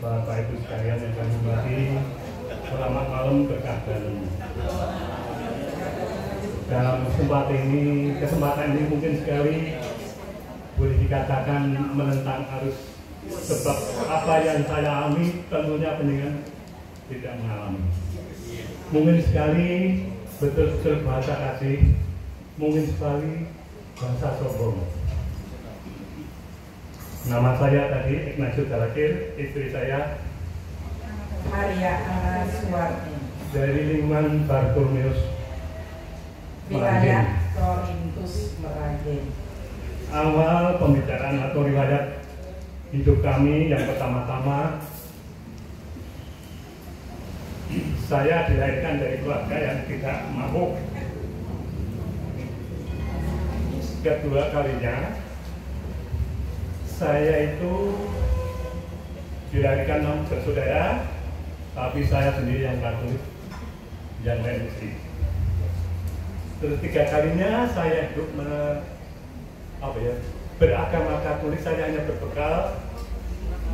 Bapak Ibu sekalian yang kami hormati, selamat malam berkah dalam. Dalam kesempatan ini mungkin sekali boleh dikatakan menentang arus, sebab apa yang saya alami tentunya pendengar tidak mengalami. Mungkin sekali betul-betul bahasa kasih, mungkin sekali bahasa sombong. Nama saya tadi Ignatius Dalakir, istri saya Maria Ana Suwardi dari lingkungan Bartolomeus wilayah Korintus Meranggen. Awal pembicaraan atau riwayat hidup kami yang pertama-tama, saya dilahirkan dari keluarga yang tidak mabuk. Kedua kalinya saya itu dilahirkan bersaudara, tapi saya sendiri yang Katolik, yang lain istri. Terus tiga kalinya saya hidup beragama Katolik, saya hanya berbekal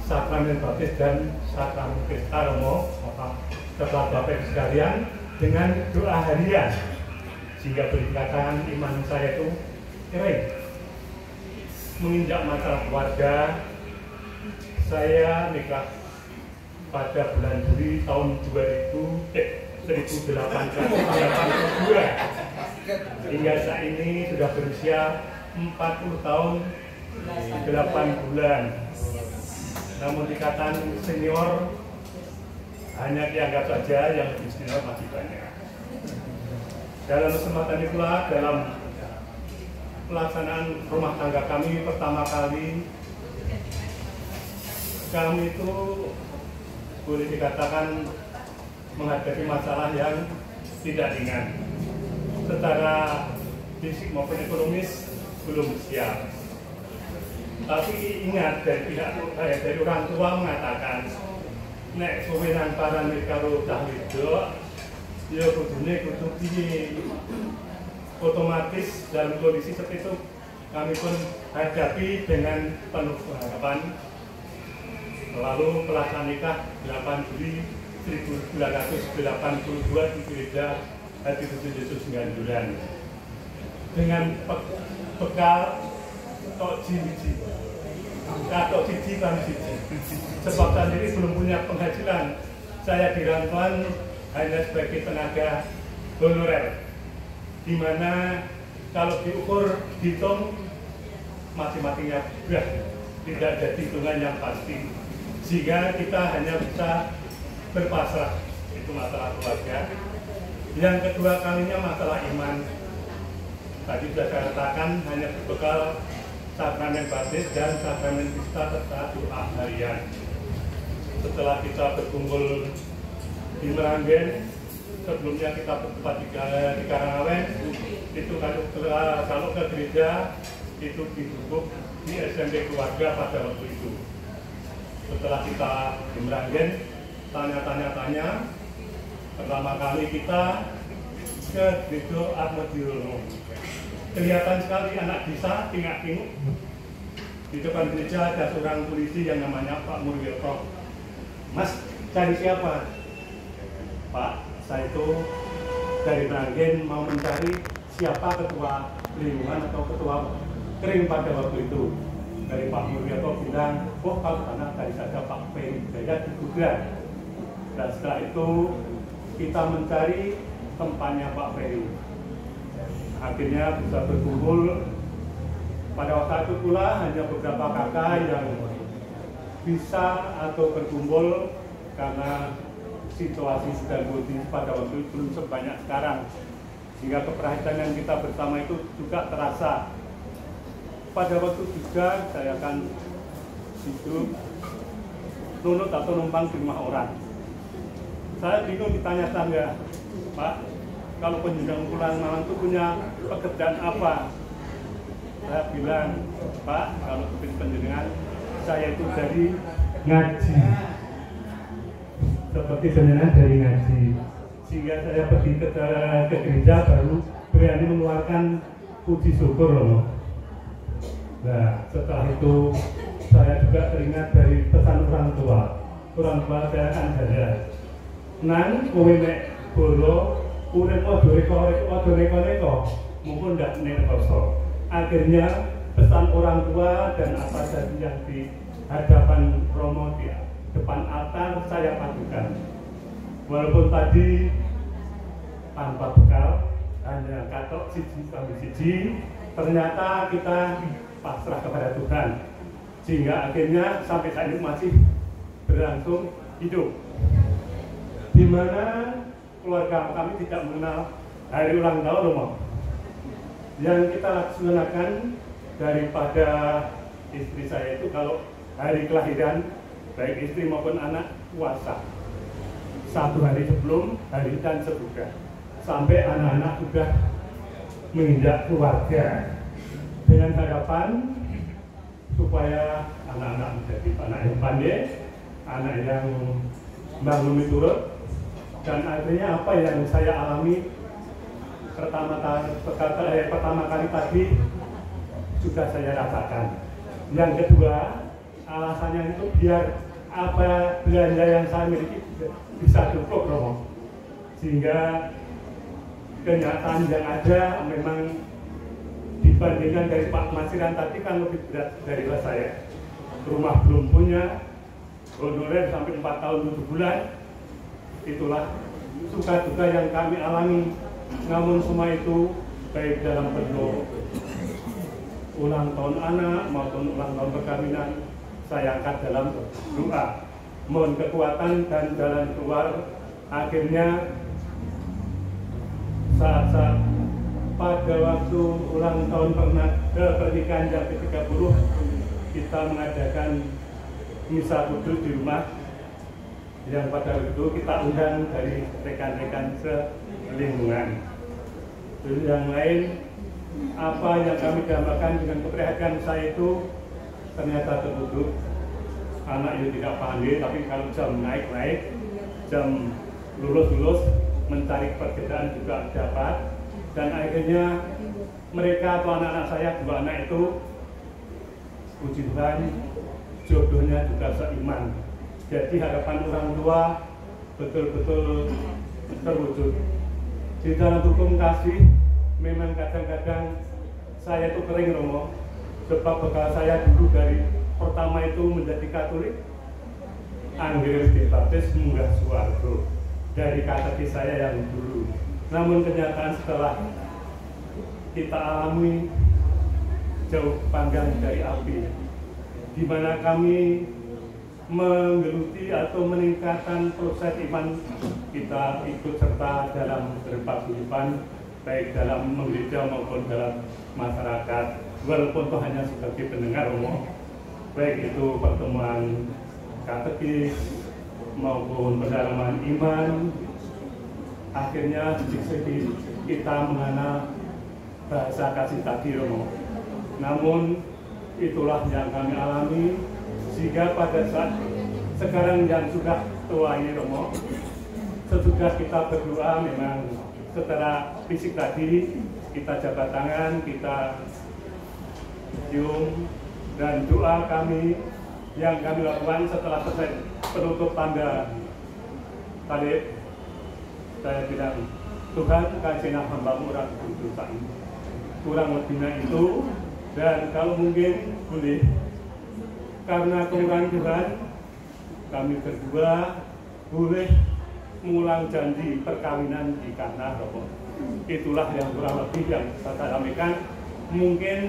sakramen baptis dan sakramen Krista Romo, setelah Bapak Ibu sekalian dengan doa harian, sehingga berdikatakan iman saya itu kering. Menginjak masalah keluarga, saya nikah pada bulan Juli tahun 1882. Hingga saat ini sudah berusia 40 tahun 8 bulan. Namun dikatakan senior hanya dianggap saja, yang lebih senior masih banyak. Dalam kesempatan itulah, dalam pelaksanaan rumah tangga kami pertama kali, kami itu boleh dikatakan menghadapi masalah yang tidak ringan. Secara fisik maupun ekonomis belum siap. Tapi ingat, dari pihak dari orang tua mengatakan, nek kowe nang parane karo cah wedok, ya kudune kudu piye. Otomatis dalam kondisi seperti itu kami pun hadapi dengan penuh harapan. Lalu pelaksanaan nikah 8 Juli 1982 di gereja Hati Tujuh Yesus Gandulan dengan bekal tok jiji kami siji. Sebab saya sendiri belum punya penghasilan, saya dirantauan hanya sebagai tenaga honorer, di mana kalau diukur, dihitung masing-masingnya tidak ada hitungan yang pasti, sehingga kita hanya bisa berpasrah. Itu masalah keluarga. Yang kedua kalinya masalah iman. Tadi sudah saya katakan, hanya berbekal sakramen baptis dan sakramen Krista serta doa harian. Setelah kita berkumpul di Meranggen, sebelumnya kita bertempat di Karangawen, itu kalau ke gereja itu diduduk di SMP keluarga pada waktu itu. Setelah kita di Meranggen, tanya, pertama kali kita ke gereja Ahmadiyah. Kelihatan sekali anak desa tingak-tinguk. Di depan gereja ada seorang polisi yang namanya Pak Murwirto. Mas, cari siapa? Pak, saya itu dari Meranggen mau mencari siapa ketua lingkungan atau ketua kering pada waktu itu. Dari Pak Murwirto bilang, oh kalau sana cari saja Pak Ferry Jaya di Gudang. Dan setelah itu kita mencari tempatnya Pak Ferry. Akhirnya bisa berkumpul. Pada waktu itu pula hanya beberapa kakak yang bisa atau berkumpul karena situasi sedang kondisi pada waktu itu belum sebanyak sekarang, sehingga keperhatian yang kita bersama itu juga terasa. Pada waktu juga saya akan hidup nunut atau numpang di rumah orang. Saya bingung ditanya tangga, Pak, kalau penjenengan pulang malam itu punya pekerjaan apa? Saya bilang, Pak, kalau penjenengan saya itu dari ngaji. Seperti penjenengan dari ngaji. Sehingga saya pergi ke gereja baru berani mengeluarkan puji syukur loh. Nah, setelah itu saya juga teringat dari pesan orang tua. orang tua saya kan janda. Nang kowe nek bolo urip waduh neko mumpun ndak nekoso. Akhirnya pesan orang tua dan apa saja yang di hadapan Romo di depan altar saya padukan. Walaupun tadi tanpa bekal, hanya katok siji, ternyata kita pasrah kepada Tuhan. Sehingga akhirnya sampai saat ini masih berlangsung hidup. Di mana keluarga kami tidak mengenal hari ulang tahun Romo. Yang kita laksanakan daripada istri saya itu kalau hari kelahiran, baik istri maupun anak puasa 1 hari sebelum, hari dan sesudah, sampai anak-anak sudah menginjak keluarga, dengan harapan supaya anak-anak menjadi anak yang pandai, anak yang bangun turut. Dan akhirnya apa yang saya alami pertama kali tadi sudah saya rasakan. Yang kedua, alasannya itu biar apa belanja yang saya miliki bisa cukup Romo. Sehingga kenyataan yang ada memang dibandingkan dari Pak Masiran tadi kan lebih berat dari saya. Rumah belum punya, honorer sampai 4 tahun 7 bulan. Itulah suka duka yang kami alami. Namun semua itu baik dalam bentuk ulang tahun anak maupun ulang tahun perkawinan, saya angkat dalam doa. Mohon kekuatan dan jalan keluar. Akhirnya saat pada waktu ulang tahun pernikahan yang ke-30 kita mengadakan misa kudus di rumah, yang pada waktu itu kita undang dari rekan-rekan selingkungan. Terus yang lain, apa yang kami gambarkan dengan keprihatinan saya itu ternyata tertutup. Anak itu tidak pandai, tapi kalau jam naik-naik, jam lulus mencari pekerjaan juga dapat. Dan akhirnya mereka atau anak-anak saya, 2 anak itu puji Tuhan jodohnya juga seiman. Jadi harapan orang tua betul-betul terwujud. Di dalam hukum kasih memang kadang-kadang saya itu kering Romo, sebab bekal saya dulu dari pertama itu menjadi Katolik, Anggir dibaptis munggah suwargo dari katekis saya yang dulu. Namun kenyataan setelah kita alami jauh panggang dari api, di mana kami menggeluti atau meningkatkan proses iman kita ikut serta dalam berpaguyuban baik dalam gereja maupun dalam masyarakat, walaupun itu hanya sebagai pendengar Romo, baik itu pertemuan katekis maupun pendalaman iman. Akhirnya sedikit kita mengenal bahasa kasih tadi Romo. Namun itulah yang kami alami. Sehingga pada saat sekarang yang sudah tua ini Romo, sesudah kita berdoa memang secara fisik tadi kita jabat tangan, kita cium, dan doa kami yang kami lakukan setelah selesai penutup tanda talib, saya bilang, Tuhan kasihlah hamba-Mu orang dosa ini. Kurang lebihnya itu, dan kalau mungkin boleh karena kemurahan Tuhan, kami berdua boleh mengulang janji perkawinan di Kana Romo. Itulah yang kurang lebih yang saya sampaikan. Mungkin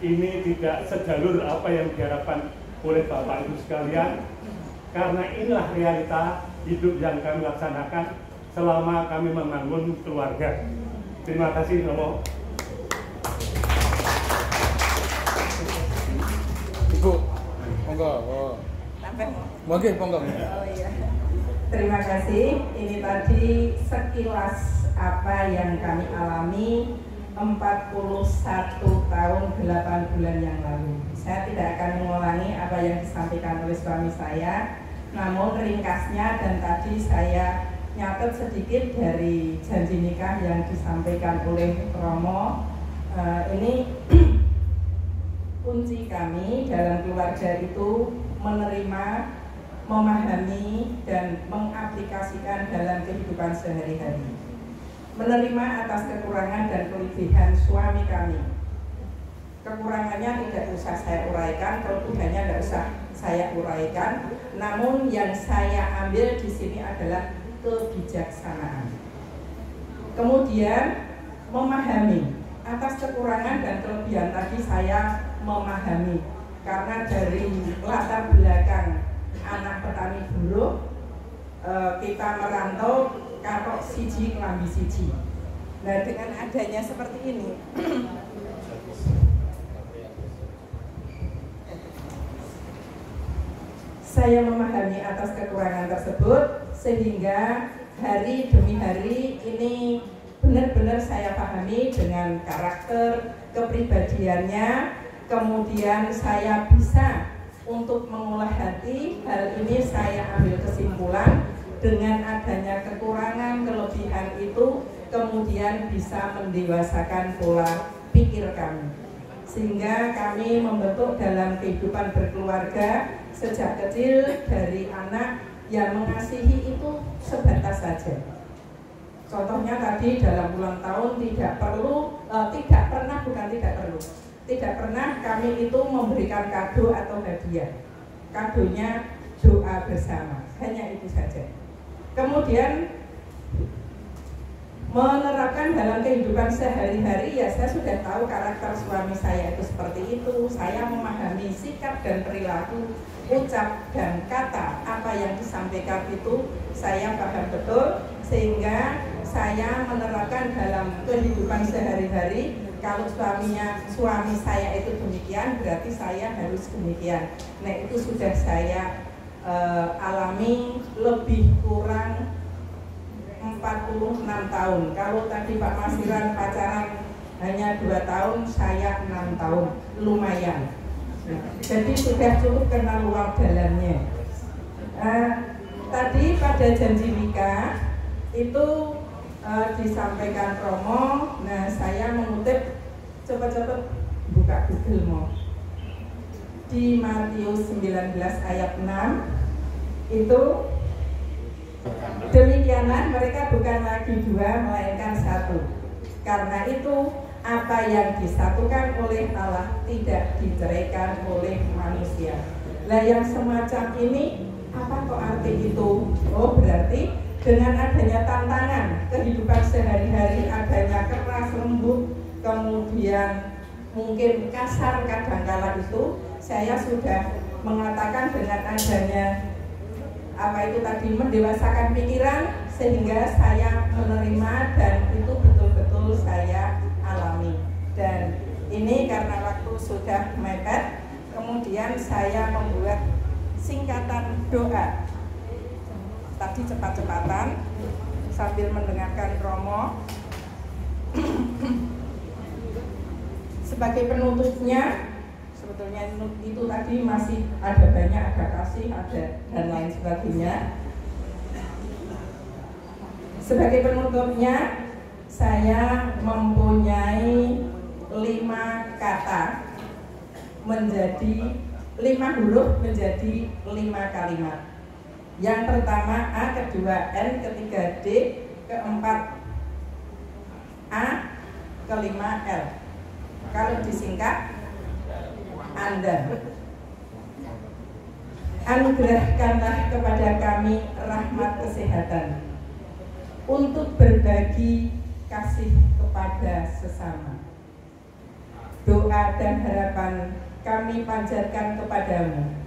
ini tidak sejalur apa yang diharapkan oleh Bapak Ibu sekalian, karena inilah realita hidup yang kami laksanakan selama kami membangun keluarga. Terima kasih Romo. Ibu, monggo. Monggo, monggo. Oh iya. Terima kasih. Ini tadi sekilas apa yang kami alami 41 tahun 8 bulan yang lalu. Saya tidak akan mengulangi apa yang disampaikan oleh suami saya, namun ringkasnya dan tadi saya nyatet sedikit dari janji nikah yang disampaikan oleh Romo. Ini kunci kami dalam keluarga itu menerima memahami dan mengaplikasikan dalam kehidupan sehari-hari. Menerima atas kekurangan dan kelebihan suami kami. Kekurangannya tidak usah saya uraikan, kelebihannya tidak usah saya uraikan. Namun yang saya ambil di sini adalah kebijaksanaan. Kemudian memahami atas kekurangan dan kelebihan tadi saya memahami karena dari latar belakang anak petani buruh kita merantau katok siji kelambi siji. Nah dengan adanya seperti ini saya memahami atas kekurangan tersebut sehingga hari demi hari ini benar-benar saya pahami dengan karakter, kepribadiannya, kemudian saya bisa untuk mengolah hati. Hal ini saya ambil kesimpulan dengan adanya kekurangan, kelebihan itu kemudian bisa mendewasakan pola pikir kami. Sehingga kami membentuk dalam kehidupan berkeluarga sejak kecil dari anak yang mengasihi itu sebatas saja. Contohnya tadi dalam ulang tahun tidak pernah kami itu memberikan kado atau hadiah. Kadonya doa bersama, hanya itu saja. Kemudian menerapkan dalam kehidupan sehari-hari, ya saya sudah tahu karakter suami saya itu seperti itu. Saya memahami sikap dan perilaku, ucap dan kata apa yang disampaikan itu saya paham betul, sehingga saya menerapkan dalam kehidupan sehari-hari. Kalau suami saya itu demikian, berarti saya harus demikian. Nah itu sudah saya alami lebih kurang 46 tahun. Kalau tadi Pak Masiran pacaran hanya 2 tahun, saya 6 tahun, lumayan. Jadi sudah cukup kenal luar dalamnya. Tadi pada janji nikah itu disampaikan Romo. Nah saya mengutip, cepat-cepat buka Google mau, di Matius 19 ayat 6 itu demikianlah mereka bukan lagi 2 melainkan 1. Karena itu apa yang disatukan oleh Allah tidak diceraikan oleh manusia. Lah yang semacam ini apa kok arti itu? Oh berarti dengan adanya tantangan kehidupan sehari-hari, adanya keras lembut, kemudian mungkin kasar kadangkala itu, saya sudah mengatakan dengan adanya apa itu tadi mendewasakan pikiran, sehingga saya menerima dan itu betul-betul saya alami. Dan ini karena waktu sudah mepet, kemudian saya membuat singkatan doa. Tadi cepat-cepatan sambil mendengarkan Romo. Sebagai penutupnya, sebetulnya itu tadi masih ada banyak, ada kasih, ada dan lain sebagainya. Sebagai penutupnya, saya mempunyai 5 kata menjadi 5 huruf menjadi 5 kalimat. Yang pertama A, kedua N, ketiga D, keempat A, kelima L. Kalau disingkat Anda. Anugerahkanlah kepada kami rahmat kesehatan untuk berbagi kasih kepada sesama. Doa dan harapan kami panjatkan kepadamu.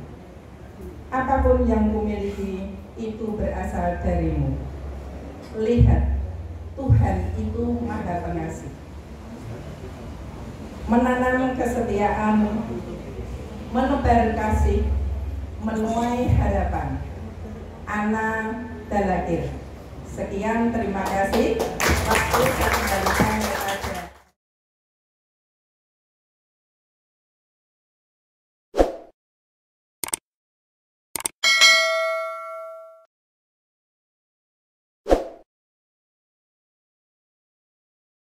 Apapun yang kumiliki itu berasal darimu. Lihat, Tuhan itu Maha Pengasih. Menanam kesetiaan, menebar kasih, menuai harapan. Ana Dalakir. Sekian, terima kasih. Waktu saya kembalikan.